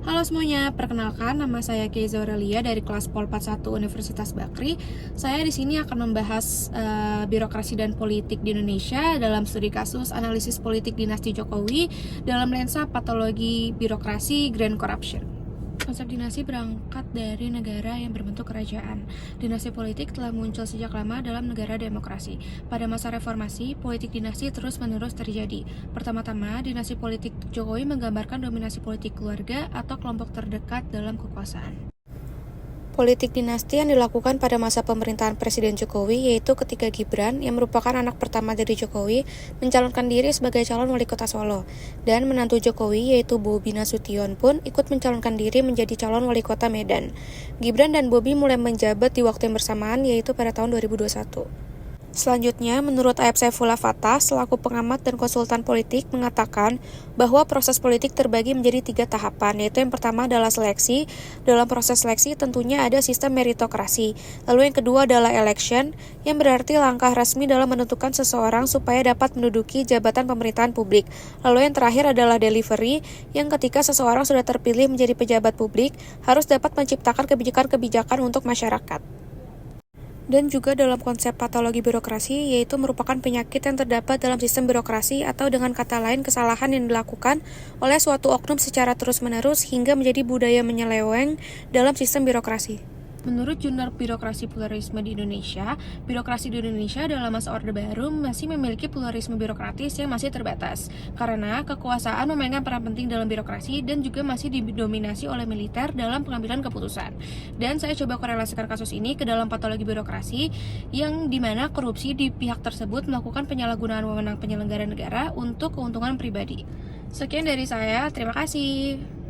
Halo semuanya, perkenalkan nama saya Keiza Aurelia dari kelas Pol 41 Universitas Bakri. Saya di sini akan membahas birokrasi dan politik di Indonesia dalam studi kasus analisis politik dinasti Jokowi dalam lensa patologi birokrasi Grand Corruption. Konsep dinasti berangkat dari negara yang berbentuk kerajaan. Dinasti politik telah muncul sejak lama dalam negara demokrasi. Pada masa reformasi, politik dinasti terus-menerus terjadi. Pertama-tama, dinasti politik Jokowi menggambarkan dominasi politik keluarga atau kelompok terdekat dalam kekuasaan. Politik dinasti yang dilakukan pada masa pemerintahan Presiden Jokowi yaitu ketika Gibran, yang merupakan anak pertama dari Jokowi, mencalonkan diri sebagai calon wali kota Solo, dan menantu Jokowi yaitu Bobi Nasution pun ikut mencalonkan diri menjadi calon wali kota Medan. Gibran dan Bobi mulai menjabat di waktu yang bersamaan yaitu pada tahun 2021. Selanjutnya, menurut Ayep Saifullah Fattah, selaku pengamat dan konsultan politik, mengatakan bahwa proses politik terbagi menjadi 3 tahapan, yaitu yang pertama adalah seleksi. Dalam proses seleksi tentunya ada sistem meritokrasi. Lalu yang kedua adalah election, yang berarti langkah resmi dalam menentukan seseorang supaya dapat menduduki jabatan pemerintahan publik. Lalu yang terakhir adalah delivery, yang ketika seseorang sudah terpilih menjadi pejabat publik, harus dapat menciptakan kebijakan-kebijakan untuk masyarakat. Dan juga dalam konsep patologi birokrasi, yaitu merupakan penyakit yang terdapat dalam sistem birokrasi atau dengan kata lain kesalahan yang dilakukan oleh suatu oknum secara terus-menerus hingga menjadi budaya menyeleweng dalam sistem birokrasi. Menurut Jurnal Birokrasi Pluralisme di Indonesia, birokrasi di Indonesia dalam masa Orde Baru masih memiliki pluralisme birokratis yang masih terbatas, karena kekuasaan memainkan peran penting dalam birokrasi dan juga masih didominasi oleh militer dalam pengambilan keputusan. Dan saya coba korelasikan kasus ini ke dalam patologi birokrasi, yang dimana korupsi di pihak tersebut melakukan penyalahgunaan wewenang penyelenggara negara untuk keuntungan pribadi. Sekian dari saya, terima kasih.